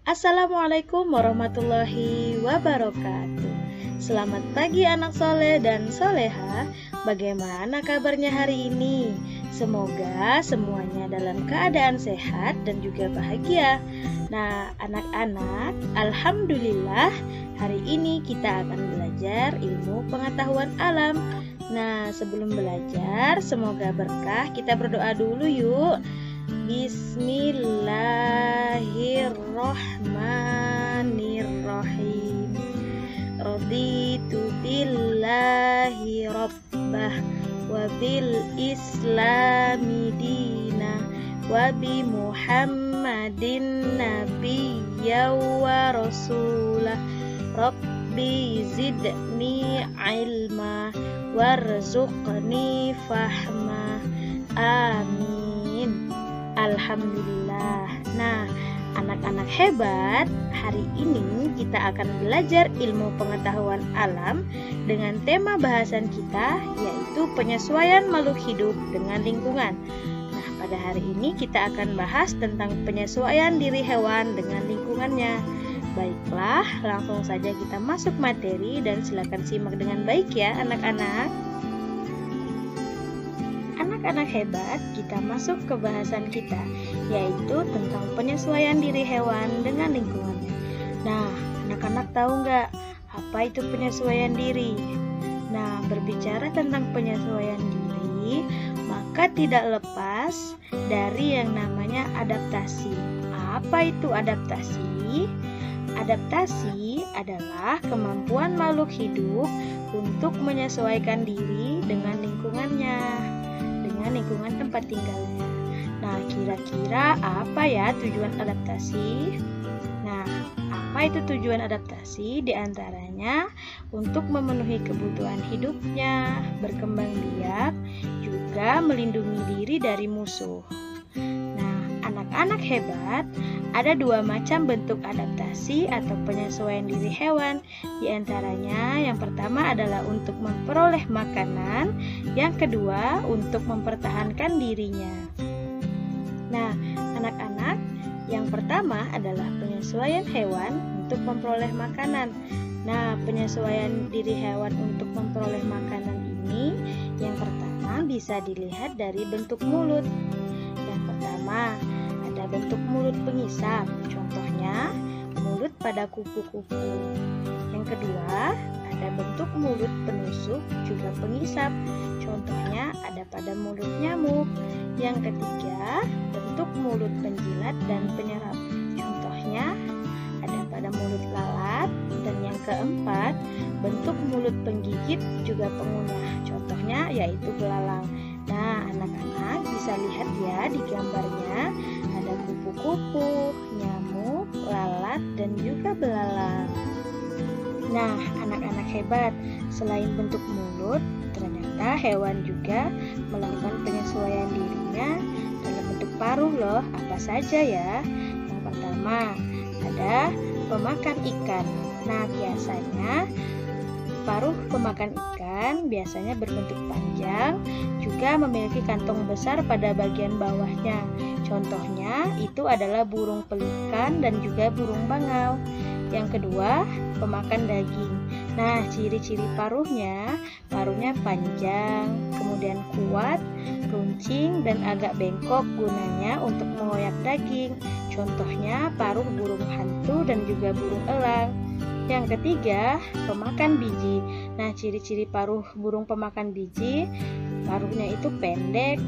Assalamualaikum warahmatullahi wabarakatuh. Selamat pagi anak soleh dan soleha. Bagaimana kabarnya hari ini? Semoga semuanya dalam keadaan sehat dan juga bahagia. Nah, anak-anak, alhamdulillah hari ini kita akan belajar ilmu pengetahuan alam. Nah, sebelum belajar, semoga berkah. Kita berdoa dulu yuk. Bismillahirrahmanirrahim. Raditu billahi rabbah wa bil islami dina wa bi muhammadin nabiyya wa rasulah. Rabbi zidni ilma warzuqni fahma. Amin. Alhamdulillah. Nah, anak-anak hebat, hari ini kita akan belajar ilmu pengetahuan alam dengan tema bahasan kita, yaitu penyesuaian makhluk hidup dengan lingkungan. Nah, pada hari ini kita akan bahas tentang penyesuaian diri hewan dengan lingkungannya. Baiklah, langsung saja kita masuk materi dan silakan simak dengan baik ya anak-anak. Anak-anak hebat, kita masuk ke bahasan kita, yaitu tentang penyesuaian diri hewan dengan lingkungannya. Nah, anak-anak tahu nggak apa itu penyesuaian diri? Nah, berbicara tentang penyesuaian diri, maka tidak lepas dari yang namanya adaptasi. Apa itu adaptasi? Adaptasi adalah kemampuan makhluk hidup untuk menyesuaikan diri dengan lingkungannya, lingkungan tempat tinggalnya. Nah, kira-kira apa ya tujuan adaptasi? Nah, apa itu tujuan adaptasi? Di antaranya untuk memenuhi kebutuhan hidupnya, berkembang biak, juga melindungi diri dari musuh. Nah, anak-anak hebat, ada dua macam bentuk adaptasi atau penyesuaian diri hewan. Di antaranya, yang pertama adalah untuk memperoleh makanan, yang kedua untuk mempertahankan dirinya. Nah, anak-anak, yang pertama adalah penyesuaian hewan untuk memperoleh makanan. Nah, penyesuaian diri hewan untuk memperoleh makanan ini, yang pertama bisa dilihat dari bentuk mulut. Yang pertama, ada bentuk mulut pengisap, contohnya mulut pada kupu-kupu. Yang kedua, ada bentuk mulut penusuk, juga pengisap, contohnya ada pada mulut nyamuk. Yang ketiga, bentuk mulut penjilat dan penyerap, contohnya ada pada mulut lalat. Dan yang keempat, bentuk mulut penggigit juga pengunyah, contohnya yaitu belalang. Nah, anak-anak bisa lihat ya di gambarnya, ada kupu-kupu, nyamuk, lalat, dan juga belalang. Nah, anak-anak hebat, selain bentuk mulut, ternyata hewan juga melakukan penyesuaian dirinya dalam bentuk paruh loh. Apa saja ya? Yang pertama, ada pemakan ikan. Nah, biasanya paruh pemakan ikan biasanya berbentuk panjang, juga memiliki kantong besar pada bagian bawahnya. Contohnya itu adalah burung pelikan dan juga burung bangau. Yang kedua, pemakan daging. Nah, ciri-ciri paruhnya panjang, kemudian kuat, runcing, dan agak bengkok gunanya untuk mengoyak daging. Contohnya paruh burung hantu dan juga burung elang. Yang ketiga, pemakan biji. Nah, ciri-ciri paruh burung pemakan biji, paruhnya itu pendek,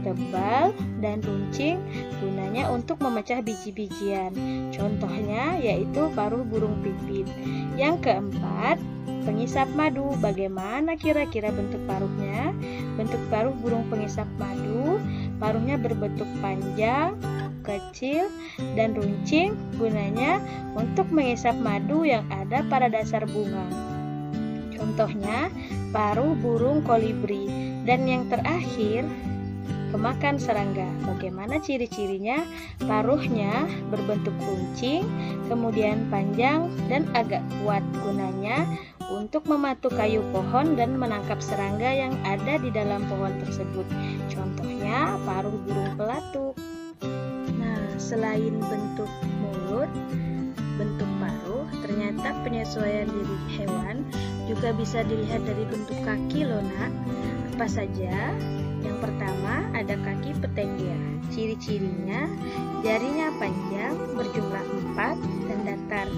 tebal, dan runcing, gunanya untuk memecah biji-bijian. Contohnya yaitu paruh burung pipit. Yang keempat, pengisap madu. Bagaimana kira-kira bentuk paruhnya? Bentuk paruh burung pengisap madu, paruhnya berbentuk panjang, kecil, dan runcing, gunanya untuk mengisap madu yang ada pada dasar bunga. Contohnya paruh burung kolibri. Dan yang terakhir, pemakan serangga. Bagaimana ciri-cirinya? Paruhnya berbentuk runcing, kemudian panjang dan agak kuat, gunanya untuk mematuk kayu pohon dan menangkap serangga yang ada di dalam pohon tersebut. Contohnya paruh burung pelatuk. Nah, selain bentuk mulut, bentuk paruh, ternyata penyesuaian diri hewan juga bisa dilihat dari bentuk kaki loh nak. Apa saja? Yang pertama ada kaki petengger. Ciri-cirinya jarinya panjang, berjumlah 4 dan datar.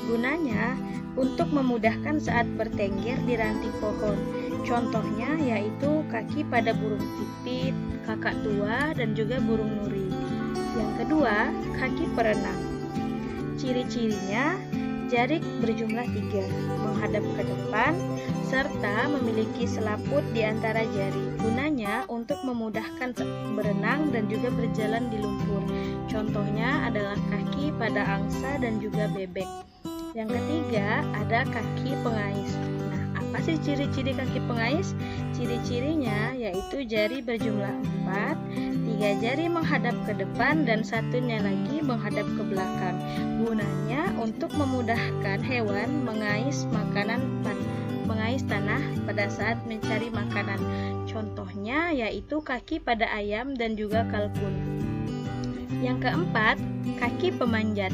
Gunanya untuk memudahkan saat bertengger di ranting pohon. Contohnya yaitu kaki pada burung pipit, kakak tua, dan juga burung nuri. Yang kedua, kaki perenang. Ciri-cirinya jari berjumlah 3, menghadap ke depan, serta memiliki selaput di antara jari. Gunanya untuk memudahkan berenang dan juga berjalan di lumpur. Contohnya adalah kaki pada angsa dan juga bebek. Yang ketiga, ada kaki pengais. Nah, apa sih ciri-ciri kaki pengais? Ciri-cirinya yaitu jari berjumlah 4, 3 jari menghadap ke depan dan satunya lagi menghadap ke belakang. Gunanya untuk memudahkan hewan mengais tanah pada saat mencari makanan. Contohnya yaitu kaki pada ayam dan juga kalkun. Yang keempat, kaki pemanjat.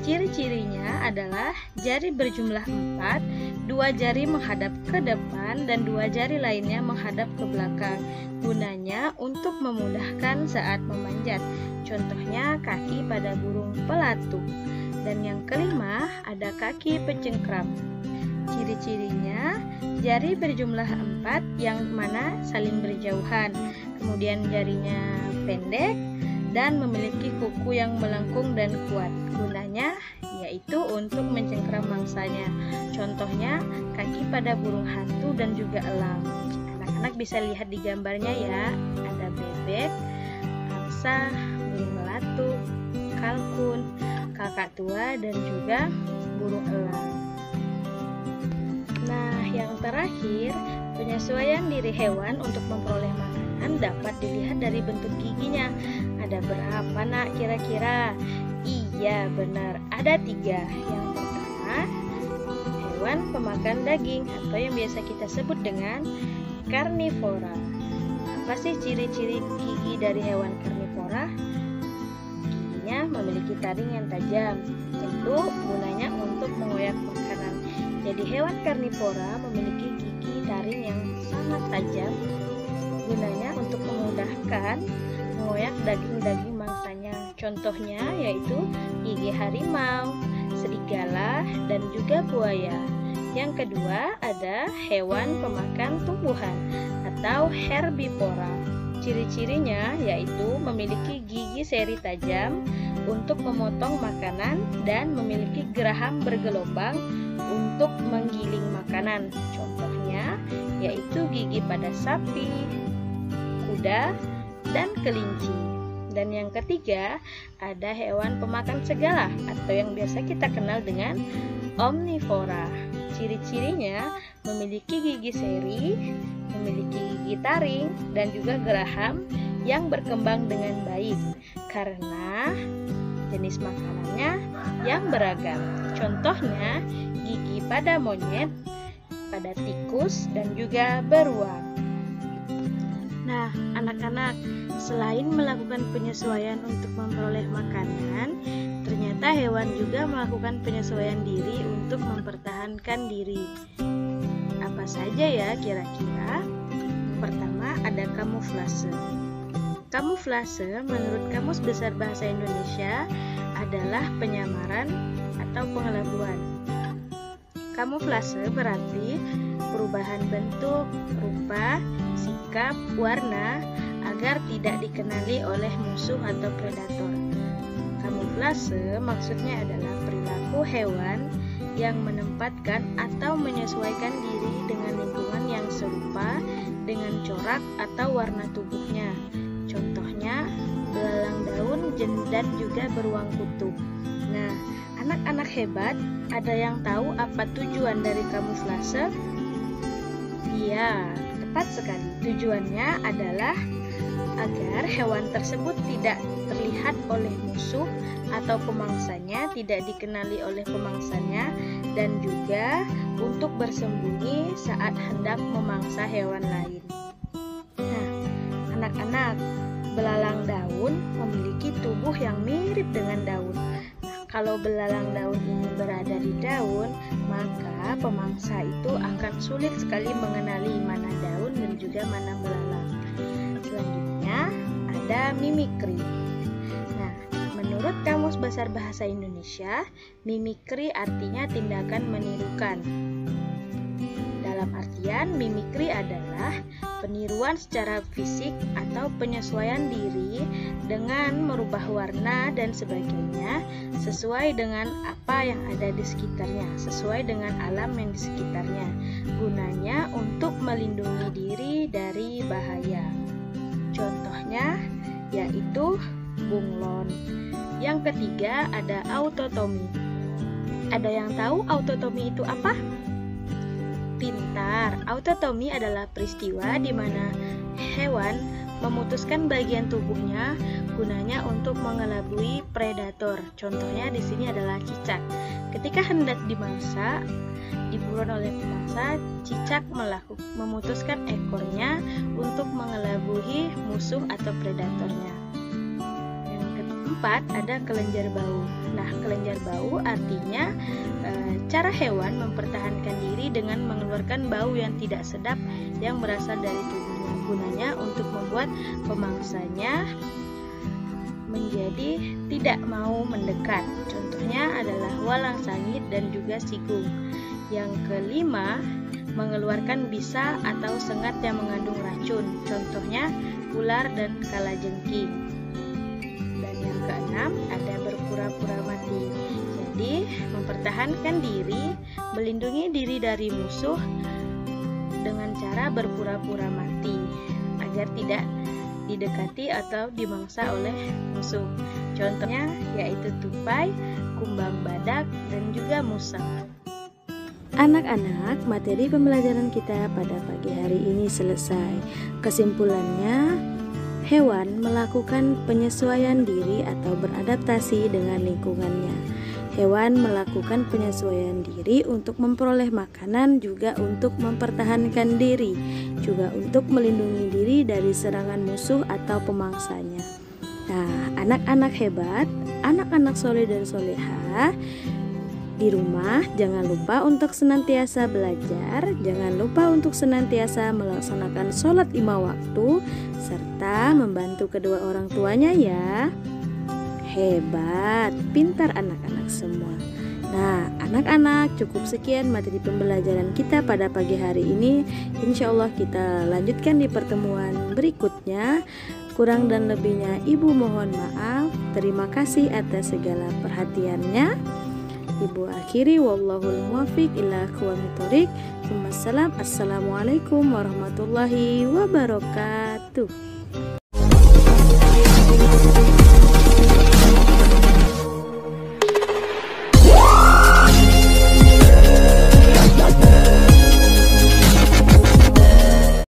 Ciri-cirinya adalah jari berjumlah 4, 2 jari menghadap ke depan dan 2 jari lainnya menghadap ke belakang. Gunanya untuk memudahkan saat memanjat. Contohnya kaki pada burung pelatu. Dan yang kelima, ada kaki pencengkram. Ciri-cirinya jari berjumlah 4 yang mana saling berjauhan. Kemudian jarinya pendek dan memiliki kuku yang melengkung dan kuat. Gunanya yaitu untuk mencengkram mangsanya. Contohnya kaki pada burung hantu dan juga elang. Anak-anak bisa lihat di gambarnya ya. Ada bebek, angsa, burung melatu, kalkun, kakak tua, dan juga burung elang. Nah, yang terakhir, penyesuaian diri hewan untuk memperoleh makanan dapat dilihat dari bentuk giginya. Ada berapa nak kira-kira? Iya benar, ada 3. Yang pertama, hewan pemakan daging atau yang biasa kita sebut dengan karnivora. Apa sih ciri-ciri gigi dari hewan karnivora? Giginya memiliki taring yang tajam, tentu gunanya untuk mengoyak makanan. Jadi hewan karnivora memiliki gigi taring yang sangat tajam, gunanya untuk memudahkan mengoyak daging-daging mangsanya. Contohnya yaitu gigi harimau, serigala, dan juga buaya. Yang kedua ada hewan pemakan tumbuhan atau herbivora. Ciri-cirinya yaitu memiliki gigi seri tajam untuk memotong makanan dan memiliki geraham bergelombang untuk menggiling makanan. Contohnya yaitu gigi pada sapi, kuda, dan kelinci. Dan yang ketiga, ada hewan pemakan segala atau yang biasa kita kenal dengan omnivora. Ciri-cirinya memiliki gigi seri, memiliki gigi taring, dan juga geraham yang berkembang dengan baik karena jenis makanannya yang beragam. Contohnya gigi pada monyet, pada tikus, dan juga beruang. Nah, anak-anak, selain melakukan penyesuaian untuk memperoleh makanan, ternyata hewan juga melakukan penyesuaian diri untuk mempertahankan diri. Apa saja ya kira-kira? Pertama, ada kamuflase. Kamuflase menurut Kamus Besar Bahasa Indonesia adalah penyamaran atau pengelabuan. Kamuflase berarti perubahan bentuk, rupa, sikap, warna agar tidak dikenali oleh musuh atau predator. Kamuflase maksudnya adalah perilaku hewan yang menempatkan atau menyesuaikan diri dengan lingkungan yang serupa dengan corak atau warna tubuhnya. Contohnya belalang daun dan juga beruang kutub. Nah, anak-anak hebat, ada yang tahu apa tujuan dari kamuflase? Iya, tepat sekali. Tujuannya adalah agar hewan tersebut tidak terlihat oleh musuh atau pemangsanya, tidak dikenali oleh pemangsanya, dan juga untuk bersembunyi saat hendak memangsa hewan lain. Nah, anak-anak, belalang daun memiliki tubuh yang mirip dengan daun. Nah, Kalau belalang daun ini berada di daun, maka pemangsa itu akan sulit sekali mengenali mana daun dan juga mana belalang. Selanjutnya ada mimikri. Nah, menurut Kamus Besar Bahasa Indonesia, mimikri artinya tindakan menirukan. Dalam artian, mimikri adalah peniruan secara fisik atau penyesuaian diri dengan merubah warna dan sebagainya sesuai dengan apa yang ada di sekitarnya, sesuai dengan alam yang di sekitarnya. Gunanya untuk melindungi diri dari bahaya. Contohnya yaitu bunglon. Yang ketiga ada autotomi. Ada yang tahu autotomi itu apa? Pintar. Autotomi adalah peristiwa di mana hewan memutuskan bagian tubuhnya gunanya untuk mengelabui predator. Contohnya di sini adalah cicak. Ketika hendak dimangsa, diburuan oleh pemangsa, cicak memutuskan ekornya untuk mengelabui musuh atau predatornya. Yang keempat ada kelenjar bau. Nah, kelenjar bau artinya cara hewan mempertahankan diri dengan mengeluarkan bau yang tidak sedap yang berasal dari tubuhnya. Gunanya untuk membuat pemangsanya menjadi tidak mau mendekat. Contohnya adalah walang sangit dan juga sigung. Yang kelima, mengeluarkan bisa atau sengat yang mengandung racun. Contohnya ular dan kalajengking. Dan yang keenam ada berpura-pura mati. Jadi, mempertahankan diri, melindungi diri dari musuh dengan cara berpura-pura mati agar tidak didekati atau dimangsa oleh musuh. Contohnya yaitu tupai, kumbang badak, dan juga musang. Anak-anak, materi pembelajaran kita pada pagi hari ini selesai. Kesimpulannya, hewan melakukan penyesuaian diri atau beradaptasi dengan lingkungannya. Hewan melakukan penyesuaian diri untuk memperoleh makanan, juga untuk mempertahankan diri, juga untuk melindungi diri dari serangan musuh atau pemangsanya. Nah, anak-anak hebat, anak-anak soleh dan soleha, di rumah jangan lupa untuk senantiasa belajar, jangan lupa untuk senantiasa melaksanakan sholat 5 waktu, serta membantu kedua orang tuanya ya. Hebat, pintar anak-anak semua. Nah, anak-anak, cukup sekian materi pembelajaran kita pada pagi hari ini. Insya Allah kita lanjutkan di pertemuan berikutnya. Kurang dan lebihnya Ibu mohon maaf. Terima kasih atas segala perhatiannya. Ibu akhiri, wallahul muwaffiq ila aqwamit thoriq. Assalamualaikum warahmatullahi wabarakatuh.